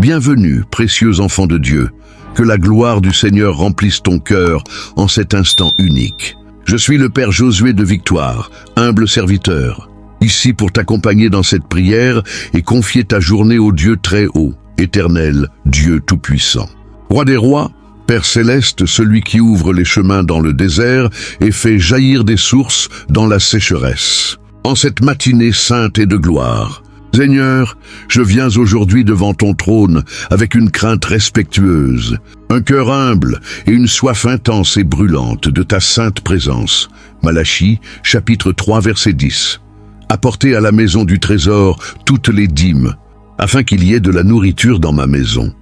Bienvenue, précieux enfant de Dieu. Que la gloire du Seigneur remplisse ton cœur en cet instant unique. Je suis le Père Josué de Victoire, humble serviteur, ici pour t'accompagner dans cette prière et confier ta journée au Dieu très haut, éternel, Dieu tout-puissant. Roi des rois, Père céleste, celui qui ouvre les chemins dans le désert et fait jaillir des sources dans la sécheresse. En cette matinée sainte et de gloire, Seigneur, je viens aujourd'hui devant ton trône avec une crainte respectueuse, un cœur humble et une soif intense et brûlante de ta sainte présence. Malachie, chapitre 3, verset 10. Apportez à la maison du trésor toutes les dîmes, afin qu'il y ait de la nourriture dans ma maison.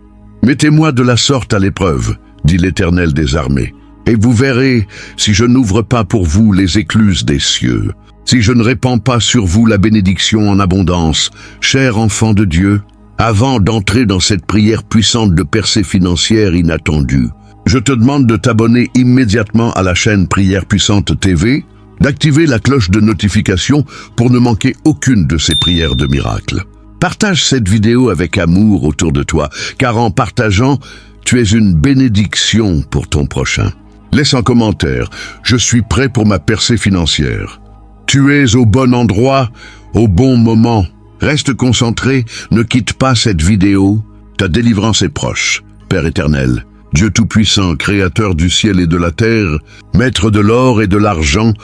Mettez-moi de la sorte à l'épreuve, dit l'Éternel des armées, et vous verrez si je n'ouvre pas pour vous les écluses des cieux, si je ne répands pas sur vous la bénédiction en abondance. Cher enfant de Dieu, avant d'entrer dans cette prière puissante de percée financière inattendue, je te demande de t'abonner immédiatement à la chaîne Prière Puissante TV, d'activer la cloche de notification pour ne manquer aucune de ces prières de miracle. Partage cette vidéo avec amour autour de toi, car en partageant, tu es une bénédiction pour ton prochain. Laisse un commentaire, je suis prêt pour ma percée financière. Tu es au bon endroit, au bon moment. Reste concentré, ne quitte pas cette vidéo. Ta délivrance est proche, Père éternel. Dieu tout-puissant, créateur du ciel et de la terre, maître de l'or et de l'argent,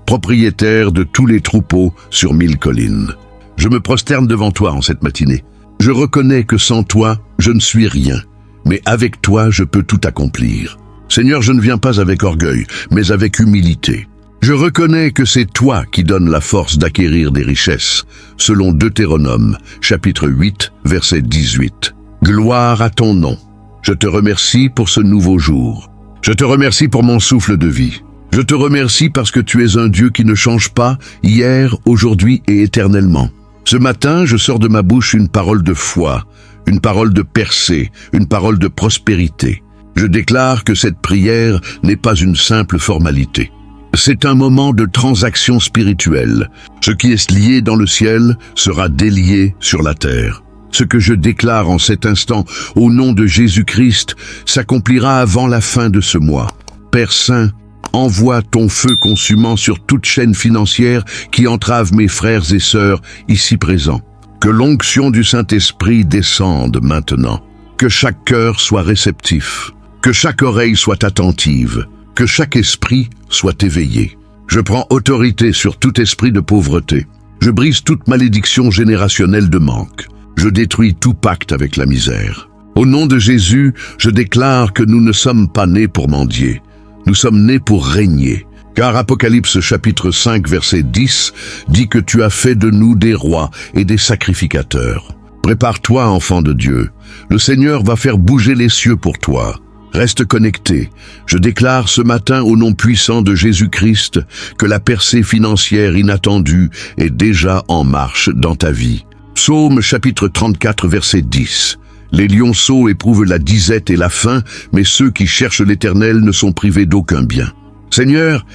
propriétaire de tous les troupeaux sur 1000 collines. Je me prosterne devant toi en cette matinée. Je reconnais que sans toi, je ne suis rien, mais avec toi, je peux tout accomplir. Seigneur, je ne viens pas avec orgueil, mais avec humilité. Je reconnais que c'est toi qui donnes la force d'acquérir des richesses, selon Deutéronome, chapitre 8, verset 18. Gloire à ton nom. Je te remercie pour ce nouveau jour. Je te remercie pour mon souffle de vie. Je te remercie parce que tu es un Dieu qui ne change pas, hier, aujourd'hui et éternellement. Ce matin, je sors de ma bouche une parole de foi, une parole de percée, une parole de prospérité. Je déclare que cette prière n'est pas une simple formalité. C'est un moment de transaction spirituelle. Ce qui est lié dans le ciel sera délié sur la terre. Ce que je déclare en cet instant au nom de Jésus-Christ s'accomplira avant la fin de ce mois. Père Saint, envoie ton feu consumant sur toute chaîne financière qui entrave mes frères et sœurs ici présents. Que l'onction du Saint-Esprit descende maintenant. Que chaque cœur soit réceptif. Que chaque oreille soit attentive. Que chaque esprit soit éveillé. Je prends autorité sur tout esprit de pauvreté. Je brise toute malédiction générationnelle de manque. Je détruis tout pacte avec la misère. Au nom de Jésus, je déclare que nous ne sommes pas nés pour mendier. Nous sommes nés pour régner. Car Apocalypse chapitre 5 verset 10 dit que tu as fait de nous des rois et des sacrificateurs. Prépare-toi, enfant de Dieu. Le Seigneur va faire bouger les cieux pour toi. Reste connecté. Je déclare ce matin au nom puissant de Jésus-Christ que la percée financière inattendue est déjà en marche dans ta vie. Psaume chapitre 34 verset 10. Les lionceaux éprouvent la disette et la faim, mais ceux qui cherchent l'Éternel ne sont privés d'aucun bien. Seigneur,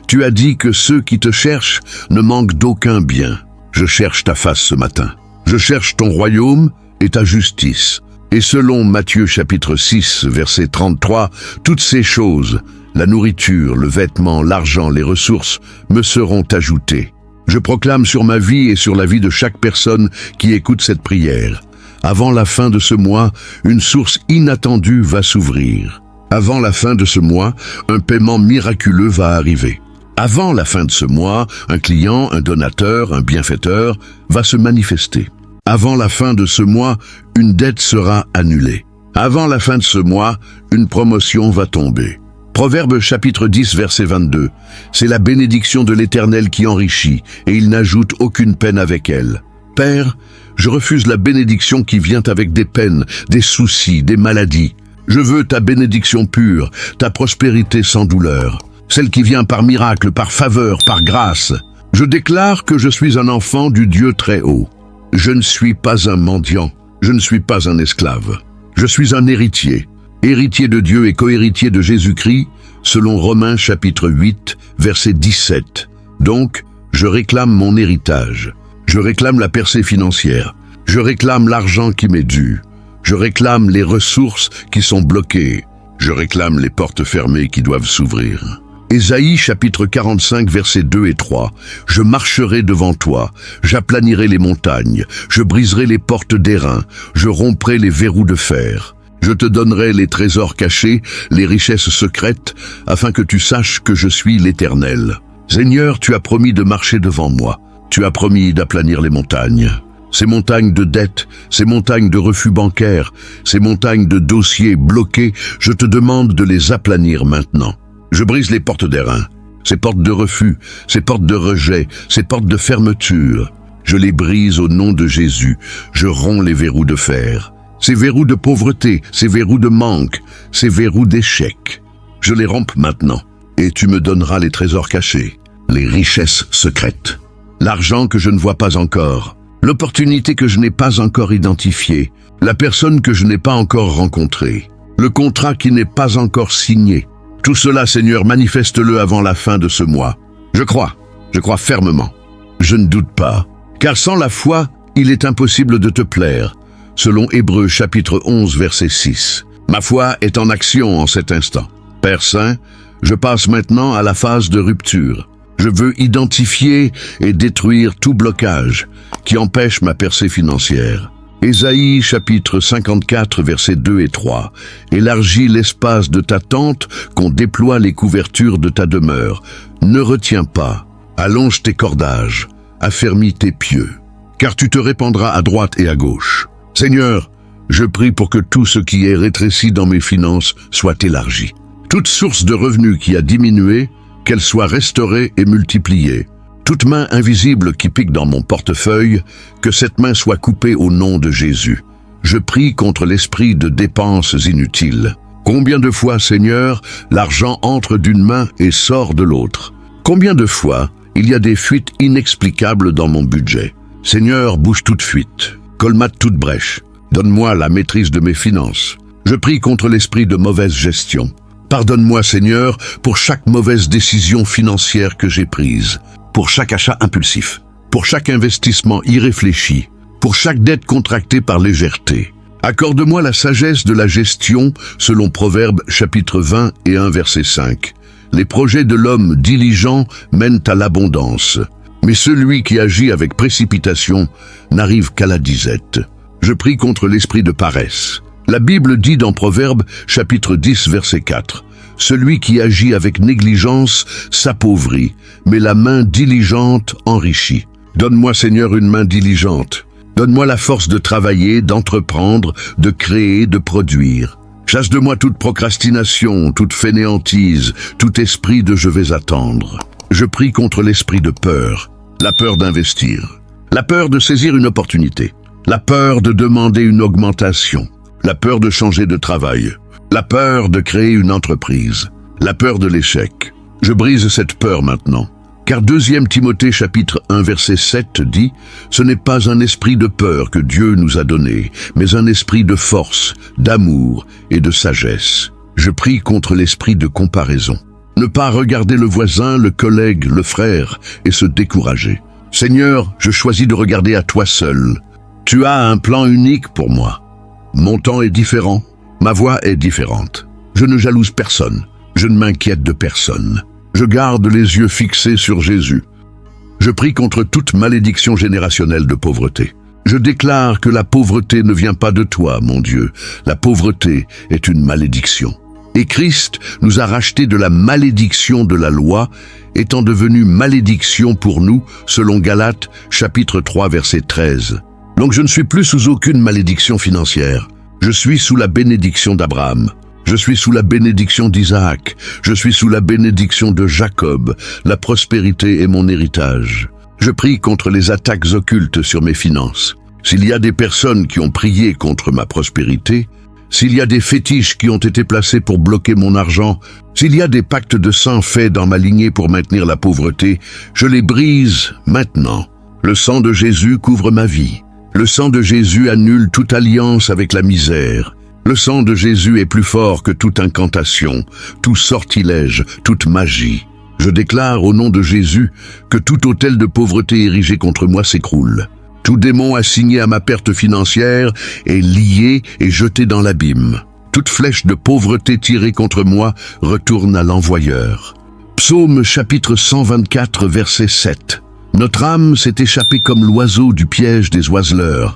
tu as dit que ceux qui te cherchent ne manquent d'aucun bien. Je cherche ta face ce matin. Je cherche ton royaume et ta justice. Et selon Matthieu chapitre 6, verset 33, toutes ces choses, la nourriture, le vêtement, l'argent, les ressources, me seront ajoutées. Je proclame sur ma vie et sur la vie de chaque personne qui écoute cette prière. Avant la fin de ce mois, une source inattendue va s'ouvrir. Avant la fin de ce mois, un paiement miraculeux va arriver. Avant la fin de ce mois, un client, un donateur, un bienfaiteur va se manifester. Avant la fin de ce mois, une dette sera annulée. Avant la fin de ce mois, une promotion va tomber. Proverbe chapitre 10 verset 22. C'est la bénédiction de l'Éternel qui enrichit, et il n'ajoute aucune peine avec elle. Père, je refuse la bénédiction qui vient avec des peines, des soucis, des maladies. Je veux ta bénédiction pure, ta prospérité sans douleur, celle qui vient par miracle, par faveur, par grâce. Je déclare que je suis un enfant du Dieu très haut. Je ne suis pas un mendiant, je ne suis pas un esclave. Je suis un héritier, héritier de Dieu et cohéritier de Jésus-Christ, selon Romains chapitre 8, verset 17. Donc, je réclame mon héritage. Je réclame la percée financière. Je réclame l'argent qui m'est dû. Je réclame les ressources qui sont bloquées. Je réclame les portes fermées qui doivent s'ouvrir. Ésaïe chapitre 45 versets 2 et 3. Je marcherai devant toi, j'aplanirai les montagnes, je briserai les portes d'airain, je romprai les verrous de fer. Je te donnerai les trésors cachés, les richesses secrètes, afin que tu saches que je suis l'Éternel. Seigneur, tu as promis de marcher devant moi. Tu as promis d'aplanir les montagnes. Ces montagnes de dettes, ces montagnes de refus bancaires, ces montagnes de dossiers bloqués, je te demande de les aplanir maintenant. Je brise les portes d'airain, ces portes de refus, ces portes de rejet, ces portes de fermeture. Je les brise au nom de Jésus. Je romps les verrous de fer. Ces verrous de pauvreté, ces verrous de manque, ces verrous d'échec. Je les romps maintenant. Et tu me donneras les trésors cachés, les richesses secrètes, l'argent que je ne vois pas encore, l'opportunité que je n'ai pas encore identifiée, la personne que je n'ai pas encore rencontrée, le contrat qui n'est pas encore signé. Tout cela, Seigneur, manifeste-le avant la fin de ce mois. Je crois fermement. Je ne doute pas, car sans la foi, il est impossible de te plaire, selon Hébreux chapitre 11 verset 6. Ma foi est en action en cet instant. Père Saint, je passe maintenant à la phase de rupture. Je veux identifier et détruire tout blocage qui empêche ma percée financière. Ésaïe chapitre 54 versets 2 et 3. Élargis l'espace de ta tente, qu'on déploie les couvertures de ta demeure. Ne retiens pas, allonge tes cordages, affermis tes pieux, car tu te répandras à droite et à gauche. Seigneur, je prie pour que tout ce qui est rétréci dans mes finances soit élargi. Toute source de revenus qui a diminué, qu'elle soit restaurée et multipliée. Toute main invisible qui pique dans mon portefeuille, que cette main soit coupée au nom de Jésus. Je prie contre l'esprit de dépenses inutiles. Combien de fois, Seigneur, l'argent entre d'une main et sort de l'autre? Combien de fois, il y a des fuites inexplicables dans mon budget? Seigneur, bouche toute fuite, colmate toute brèche. Donne-moi la maîtrise de mes finances. Je prie contre l'esprit de mauvaise gestion. Pardonne-moi, Seigneur, pour chaque mauvaise décision financière que j'ai prise, pour chaque achat impulsif, pour chaque investissement irréfléchi, pour chaque dette contractée par légèreté. Accorde-moi la sagesse de la gestion selon Proverbes chapitre 20 et 1 verset 5. Les projets de l'homme diligent mènent à l'abondance, mais celui qui agit avec précipitation n'arrive qu'à la disette. Je prie contre l'esprit de paresse. La Bible dit dans Proverbes chapitre 10 verset 4, « Celui qui agit avec négligence s'appauvrit, mais la main diligente enrichit. » Donne-moi, Seigneur, une main diligente. Donne-moi la force de travailler, d'entreprendre, de créer, de produire. Chasse de moi toute procrastination, toute fainéantise, tout esprit de « je vais attendre ». Je prie contre l'esprit de peur, la peur d'investir, la peur de saisir une opportunité, la peur de demander une augmentation, la peur de changer de travail, la peur de créer une entreprise, la peur de l'échec. Je brise cette peur maintenant. Car 2 Timothée chapitre 1 verset 7 dit « Ce n'est pas un esprit de peur que Dieu nous a donné, mais un esprit de force, d'amour et de sagesse. » Je prie contre l'esprit de comparaison. Ne pas regarder le voisin, le collègue, le frère et se décourager. Seigneur, je choisis de regarder à toi seul. Tu as un plan unique pour moi. Mon temps est différent, ma voix est différente. Je ne jalouse personne, je ne m'inquiète de personne. Je garde les yeux fixés sur Jésus. Je prie contre toute malédiction générationnelle de pauvreté. Je déclare que la pauvreté ne vient pas de toi, mon Dieu. La pauvreté est une malédiction. Et Christ nous a rachetés de la malédiction de la loi, étant devenu malédiction pour nous, selon Galates chapitre 3 verset 13. Donc je ne suis plus sous aucune malédiction financière. Je suis sous la bénédiction d'Abraham. Je suis sous la bénédiction d'Isaac. Je suis sous la bénédiction de Jacob. La prospérité est mon héritage. Je prie contre les attaques occultes sur mes finances. S'il y a des personnes qui ont prié contre ma prospérité, s'il y a des fétiches qui ont été placés pour bloquer mon argent, s'il y a des pactes de sang faits dans ma lignée pour maintenir la pauvreté, je les brise maintenant. Le sang de Jésus couvre ma vie. Le sang de Jésus annule toute alliance avec la misère. Le sang de Jésus est plus fort que toute incantation, tout sortilège, toute magie. Je déclare au nom de Jésus que tout autel de pauvreté érigé contre moi s'écroule. Tout démon assigné à ma perte financière est lié et jeté dans l'abîme. Toute flèche de pauvreté tirée contre moi retourne à l'envoyeur. Psaume chapitre 124, verset 7. Notre âme s'est échappée comme l'oiseau du piège des oiseleurs.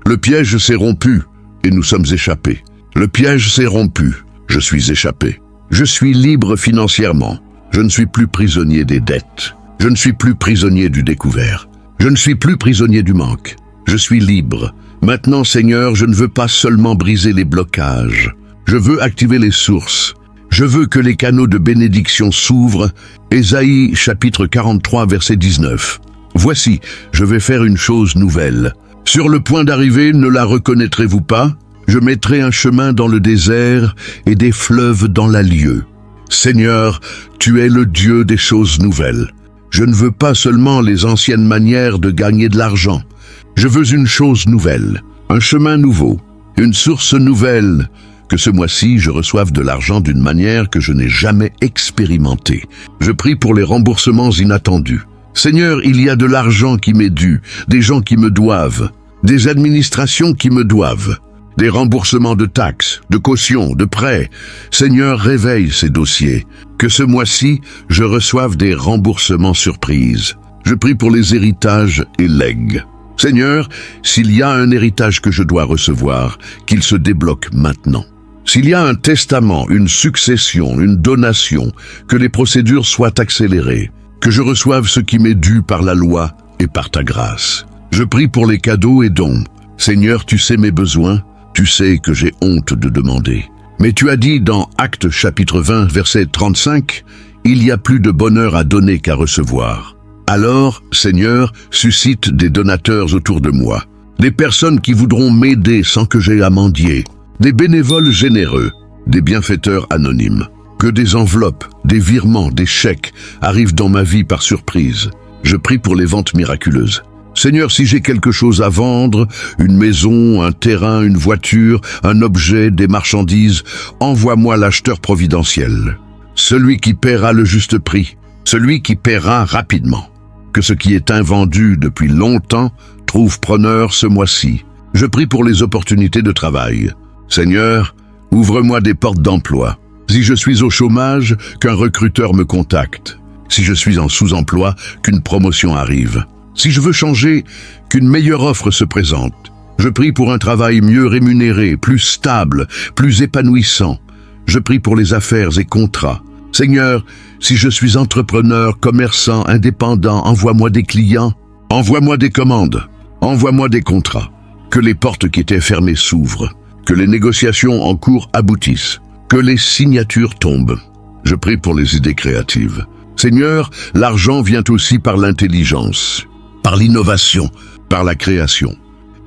Le piège s'est rompu et nous sommes échappés. Le piège s'est rompu, je suis échappé. Je suis libre financièrement. Je ne suis plus prisonnier des dettes. Je ne suis plus prisonnier du découvert. Je ne suis plus prisonnier du manque. Je suis libre. Maintenant, Seigneur, je ne veux pas seulement briser les blocages. Je veux activer les sources. Je veux que les canaux de bénédiction s'ouvrent. Ésaïe chapitre 43, verset 19. Voici, je vais faire une chose nouvelle. Sur le point d'arriver, ne la reconnaîtrez-vous pas? Je mettrai un chemin dans le désert et des fleuves dans la lieue. Seigneur, tu es le Dieu des choses nouvelles. Je ne veux pas seulement les anciennes manières de gagner de l'argent. Je veux une chose nouvelle, un chemin nouveau, une source nouvelle, que ce mois-ci je reçoive de l'argent d'une manière que je n'ai jamais expérimentée. Je prie pour les remboursements inattendus. Seigneur, il y a de l'argent qui m'est dû, des gens qui me doivent, des administrations qui me doivent, des remboursements de taxes, de cautions, de prêts. Seigneur, réveille ces dossiers. Que ce mois-ci, je reçoive des remboursements surprises. Je prie pour les héritages et legs. Seigneur, s'il y a un héritage que je dois recevoir, qu'il se débloque maintenant. S'il y a un testament, une succession, une donation, que les procédures soient accélérées, que je reçoive ce qui m'est dû par la loi et par ta grâce. Je prie pour les cadeaux et dons. Seigneur, tu sais mes besoins, tu sais que j'ai honte de demander. Mais tu as dit dans Actes chapitre 20, verset 35, « Il y a plus de bonheur à donner qu'à recevoir. » Alors, Seigneur, suscite des donateurs autour de moi, des personnes qui voudront m'aider sans que j'aie à mendier, des bénévoles généreux, des bienfaiteurs anonymes. Que des enveloppes, des virements, des chèques arrivent dans ma vie par surprise. Je prie pour les ventes miraculeuses. Seigneur, si j'ai quelque chose à vendre, une maison, un terrain, une voiture, un objet, des marchandises, envoie-moi l'acheteur providentiel. Celui qui paiera le juste prix, celui qui paiera rapidement. Que ce qui est invendu depuis longtemps trouve preneur ce mois-ci. Je prie pour les opportunités de travail. Seigneur, ouvre-moi des portes d'emploi. Si je suis au chômage, qu'un recruteur me contacte. Si je suis en sous-emploi, qu'une promotion arrive. Si je veux changer, qu'une meilleure offre se présente. Je prie pour un travail mieux rémunéré, plus stable, plus épanouissant. Je prie pour les affaires et contrats. Seigneur, si je suis entrepreneur, commerçant, indépendant, envoie-moi des clients, envoie-moi des commandes, envoie-moi des contrats. Que les portes qui étaient fermées s'ouvrent, que les négociations en cours aboutissent, que les signatures tombent. Je prie pour les idées créatives. Seigneur, l'argent vient aussi par l'intelligence, par l'innovation, par la création.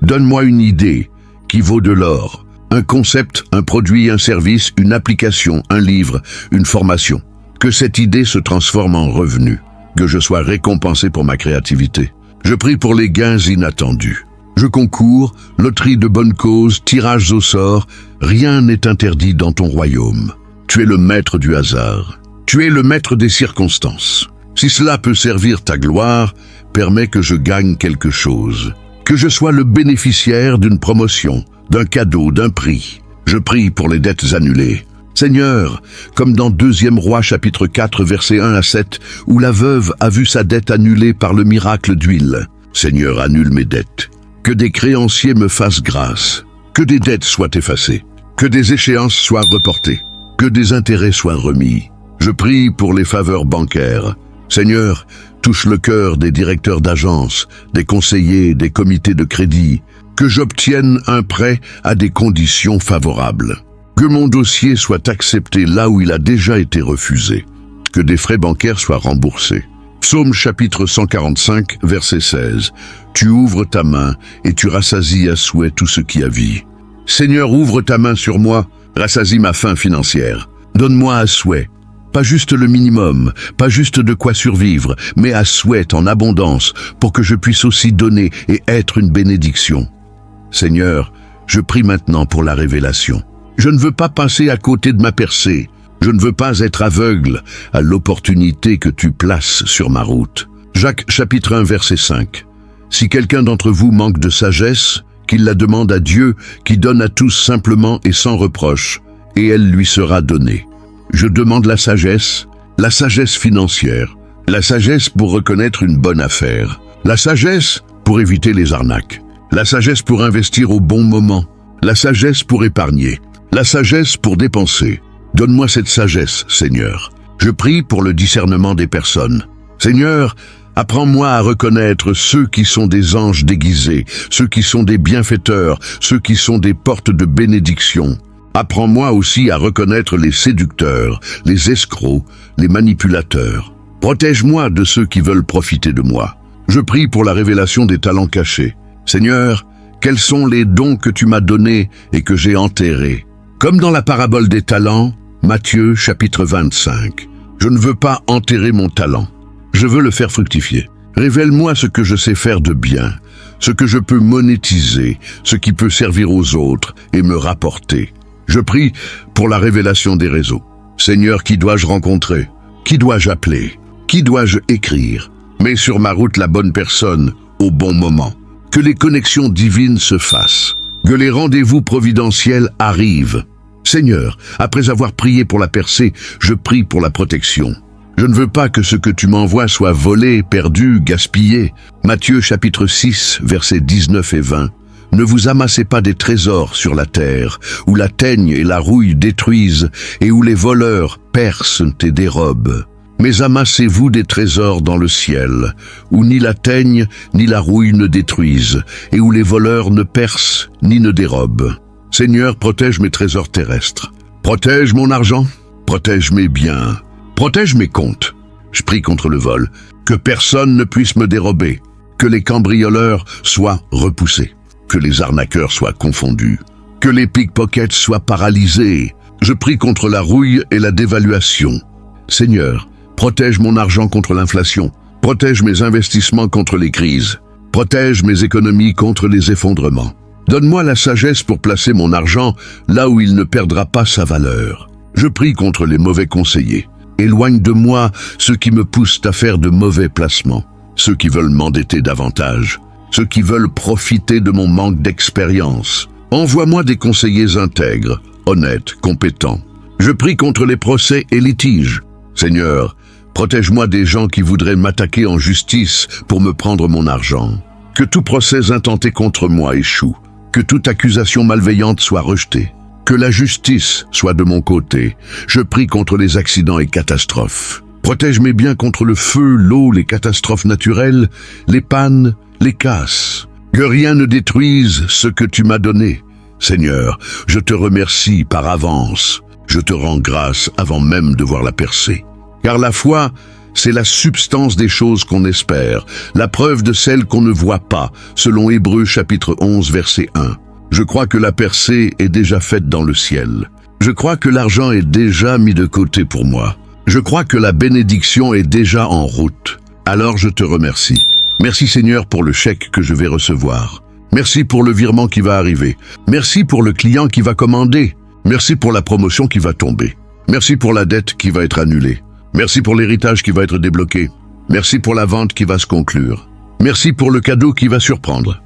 Donne-moi une idée qui vaut de l'or. Un concept, un produit, un service, une application, un livre, une formation. Que cette idée se transforme en revenu, que je sois récompensé pour ma créativité. Je prie pour les gains inattendus. Je concours, loterie de bonne cause, tirages au sort, rien n'est interdit dans ton royaume. Tu es le maître du hasard. Tu es le maître des circonstances. Si cela peut servir ta gloire, permets que je gagne quelque chose. Que je sois le bénéficiaire d'une promotion, d'un cadeau, d'un prix. Je prie pour les dettes annulées. Seigneur, comme dans 2 Rois chapitre 4 versets 1 à 7, où la veuve a vu sa dette annulée par le miracle d'huile. Seigneur, annule mes dettes. Que des créanciers me fassent grâce. Que des dettes soient effacées. Que des échéances soient reportées. Que des intérêts soient remis. Je prie pour les faveurs bancaires. Seigneur, touche le cœur des directeurs d'agences, des conseillers, des comités de crédit. Que j'obtienne un prêt à des conditions favorables. Que mon dossier soit accepté là où il a déjà été refusé. Que des frais bancaires soient remboursés. Psaume chapitre 145, verset 16. Tu ouvres ta main et tu rassasies à souhait tout ce qui a vie. Seigneur, ouvre ta main sur moi, rassasie ma faim financière. Donne-moi à souhait. Pas juste le minimum, pas juste de quoi survivre, mais à souhait en abondance, pour que je puisse aussi donner et être une bénédiction. Seigneur, je prie maintenant pour la révélation. Je ne veux pas passer à côté de ma percée. Je ne veux pas être aveugle à l'opportunité que tu places sur ma route. Jacques chapitre 1 verset 5. Si quelqu'un d'entre vous manque de sagesse, qu'il la demande à Dieu, qui donne à tous simplement et sans reproche, et elle lui sera donnée. Je demande la sagesse financière, la sagesse pour reconnaître une bonne affaire, la sagesse pour éviter les arnaques, la sagesse pour investir au bon moment, la sagesse pour épargner, la sagesse pour dépenser. Donne-moi cette sagesse, Seigneur. Je prie pour le discernement des personnes. Seigneur, apprends-moi à reconnaître ceux qui sont des anges déguisés, ceux qui sont des bienfaiteurs, ceux qui sont des portes de bénédiction. Apprends-moi aussi à reconnaître les séducteurs, les escrocs, les manipulateurs. Protège-moi de ceux qui veulent profiter de moi. Je prie pour la révélation des talents cachés. Seigneur, quels sont les dons que tu m'as donnés et que j'ai enterrés? Comme dans la parabole des talents, Matthieu chapitre 25. Je ne veux pas enterrer mon talent. Je veux le faire fructifier. Révèle-moi ce que je sais faire de bien, ce que je peux monétiser, ce qui peut servir aux autres et me rapporter. Je prie pour la révélation des réseaux. Seigneur, qui dois-je rencontrer? Qui dois-je appeler? Qui dois-je écrire? Mets sur ma route la bonne personne au bon moment. Que les connexions divines se fassent. Que les rendez-vous providentiels arrivent. Seigneur, après avoir prié pour la percée, je prie pour la protection. Je ne veux pas que ce que tu m'envoies soit volé, perdu, gaspillé. Matthieu chapitre 6, versets 19 et 20. Ne vous amassez pas des trésors sur la terre, où la teigne et la rouille détruisent, et où les voleurs percent et dérobent. Mais amassez-vous des trésors dans le ciel, où ni la teigne ni la rouille ne détruisent, et où les voleurs ne percent ni ne dérobent. Seigneur, protège mes trésors terrestres. Protège mon argent, protège mes biens, protège mes comptes. Je prie contre le vol, que personne ne puisse me dérober, que les cambrioleurs soient repoussés, que les arnaqueurs soient confondus, que les pickpockets soient paralysés. Je prie contre la rouille et la dévaluation. Seigneur, protège mon argent contre l'inflation, protège mes investissements contre les crises, protège mes économies contre les effondrements. Donne-moi la sagesse pour placer mon argent là où il ne perdra pas sa valeur. Je prie contre les mauvais conseillers. Éloigne de moi ceux qui me poussent à faire de mauvais placements, ceux qui veulent m'endetter davantage, ceux qui veulent profiter de mon manque d'expérience. Envoie-moi des conseillers intègres, honnêtes, compétents. Je prie contre les procès et litiges. Seigneur, protège-moi des gens qui voudraient m'attaquer en justice pour me prendre mon argent. Que tout procès intenté contre moi échoue. Que toute accusation malveillante soit rejetée. Que la justice soit de mon côté. Je prie contre les accidents et catastrophes. Protège mes biens contre le feu, l'eau, les catastrophes naturelles, les pannes, les casses. Que rien ne détruise ce que tu m'as donné. Seigneur, je te remercie par avance. Je te rends grâce avant même de voir la percée. Car la foi, c'est la substance des choses qu'on espère, la preuve de celles qu'on ne voit pas, selon Hébreux chapitre 11, verset 1. Je crois que la percée est déjà faite dans le ciel. Je crois que l'argent est déjà mis de côté pour moi. Je crois que la bénédiction est déjà en route. Alors je te remercie. Merci Seigneur pour le chèque que je vais recevoir. Merci pour le virement qui va arriver. Merci pour le client qui va commander. Merci pour la promotion qui va tomber. Merci pour la dette qui va être annulée. Merci pour l'héritage qui va être débloqué. Merci pour la vente qui va se conclure. Merci pour le cadeau qui va surprendre.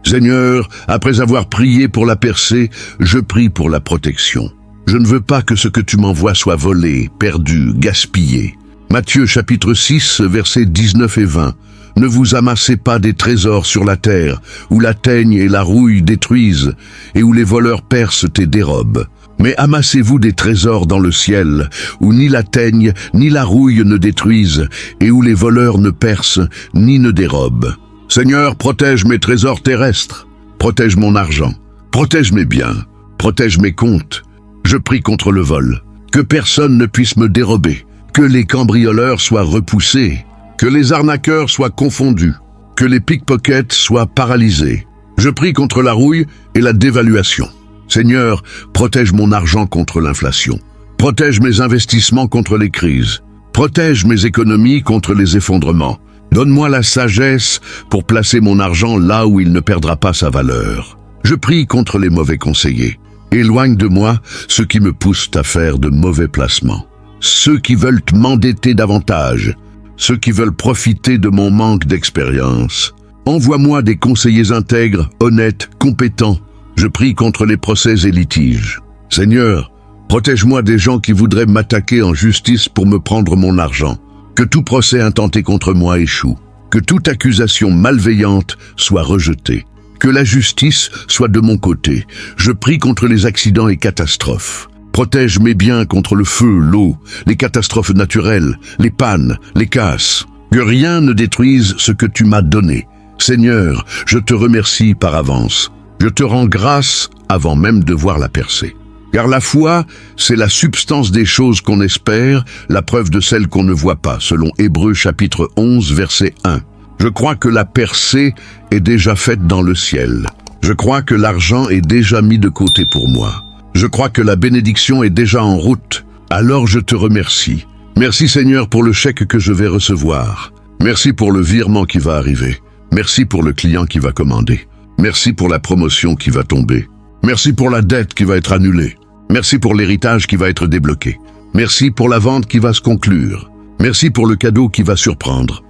Seigneur, après avoir prié pour la percée, je prie pour la protection. Je ne veux pas que ce que tu m'envoies soit volé, perdu, gaspillé. Matthieu chapitre 6, versets 19 et 20. Ne vous amassez pas des trésors sur la terre, où la teigne et la rouille détruisent, et où les voleurs percent et dérobent. Mais amassez-vous des trésors dans le ciel, où ni la teigne ni la rouille ne détruisent, et où les voleurs ne percent ni ne dérobent. Seigneur, protège mes trésors terrestres, protège mon argent, protège mes biens, protège mes comptes. Je prie contre le vol, que personne ne puisse me dérober, que les cambrioleurs soient repoussés, que les arnaqueurs soient confondus, que les pickpockets soient paralysés. Je prie contre la rouille et la dévaluation. Seigneur, protège mon argent contre l'inflation. Protège mes investissements contre les crises. Protège mes économies contre les effondrements. Donne-moi la sagesse pour placer mon argent là où il ne perdra pas sa valeur. Je prie contre les mauvais conseillers. Éloigne de moi ceux qui me poussent à faire de mauvais placements. Ceux qui veulent m'endetter davantage. Ceux qui veulent profiter de mon manque d'expérience. Envoie-moi des conseillers intègres, honnêtes, compétents. Je prie contre les procès et litiges. Seigneur, protège-moi des gens qui voudraient m'attaquer en justice pour me prendre mon argent. Que tout procès intenté contre moi échoue. Que toute accusation malveillante soit rejetée. Que la justice soit de mon côté. Je prie contre les accidents et catastrophes. Protège mes biens contre le feu, l'eau, les catastrophes naturelles, les pannes, les casses. Que rien ne détruise ce que tu m'as donné. Seigneur, je te remercie par avance. Je te rends grâce avant même de voir la percée. Car la foi, c'est la substance des choses qu'on espère, la preuve de celles qu'on ne voit pas, selon Hébreux chapitre 11, verset 1. Je crois que la percée est déjà faite dans le ciel. Je crois que l'argent est déjà mis de côté pour moi. Je crois que la bénédiction est déjà en route. Alors je te remercie. Merci Seigneur pour le chèque que je vais recevoir. Merci pour le virement qui va arriver. Merci pour le client qui va commander. Merci pour la promotion qui va tomber. Merci pour la dette qui va être annulée. Merci pour l'héritage qui va être débloqué. Merci pour la vente qui va se conclure. Merci pour le cadeau qui va surprendre.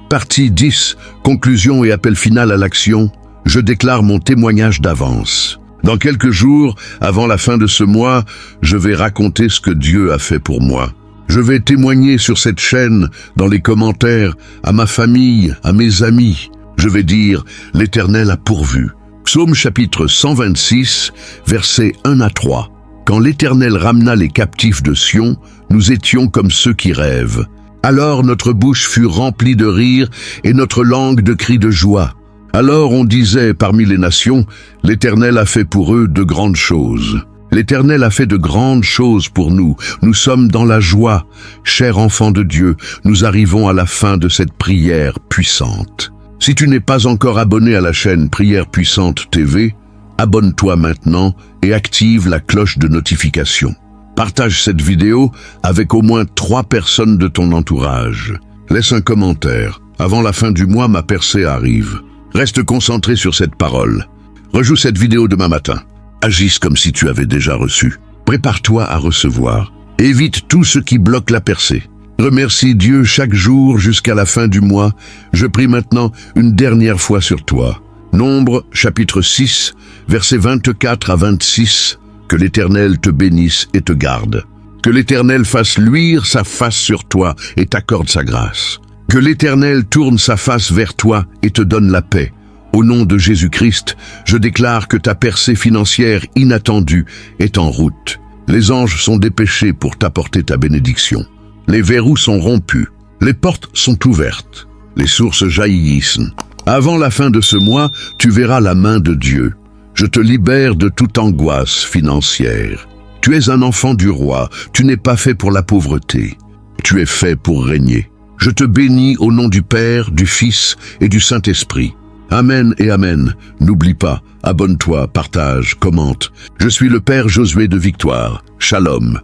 Partie 10, conclusion et appel final à l'action. Je déclare mon témoignage d'avance. Dans quelques jours, avant la fin de ce mois, je vais raconter ce que Dieu a fait pour moi. Je vais témoigner sur cette chaîne, dans les commentaires, à ma famille, à mes amis. Je vais dire, l'Éternel a pourvu. Psaume chapitre 126, versets 1 à 3. Quand l'Éternel ramena les captifs de Sion, nous étions comme ceux qui rêvent. Alors notre bouche fut remplie de rire et notre langue de cris de joie. Alors on disait parmi les nations, l'Éternel a fait pour eux de grandes choses. L'Éternel a fait de grandes choses pour nous. Nous sommes dans la joie. Chers enfants de Dieu, nous arrivons à la fin de cette prière puissante. Si tu n'es pas encore abonné à la chaîne Prière Puissante TV, abonne-toi maintenant et active la cloche de notification. Partage cette vidéo avec au moins 3 personnes de ton entourage. Laisse un commentaire. Avant la fin du mois, ma percée arrive. Reste concentré sur cette parole. Rejoue cette vidéo demain matin. Agisse comme si tu avais déjà reçu. Prépare-toi à recevoir. Évite tout ce qui bloque la percée. Remercie Dieu chaque jour jusqu'à la fin du mois. Je prie maintenant une dernière fois sur toi. Nombre, chapitre 6, versets 24 à 26. Que l'Éternel te bénisse et te garde. Que l'Éternel fasse luire sa face sur toi et t'accorde sa grâce. Que l'Éternel tourne sa face vers toi et te donne la paix. Au nom de Jésus-Christ, je déclare que ta percée financière inattendue est en route. Les anges sont dépêchés pour t'apporter ta bénédiction. Les verrous sont rompus, les portes sont ouvertes, les sources jaillissent. Avant la fin de ce mois, tu verras la main de Dieu. Je te libère de toute angoisse financière. Tu es un enfant du roi, tu n'es pas fait pour la pauvreté. Tu es fait pour régner. Je te bénis au nom du Père, du Fils et du Saint-Esprit. Amen et Amen. N'oublie pas, abonne-toi, partage, commente. Je suis le Père Josué de Victoire. Shalom.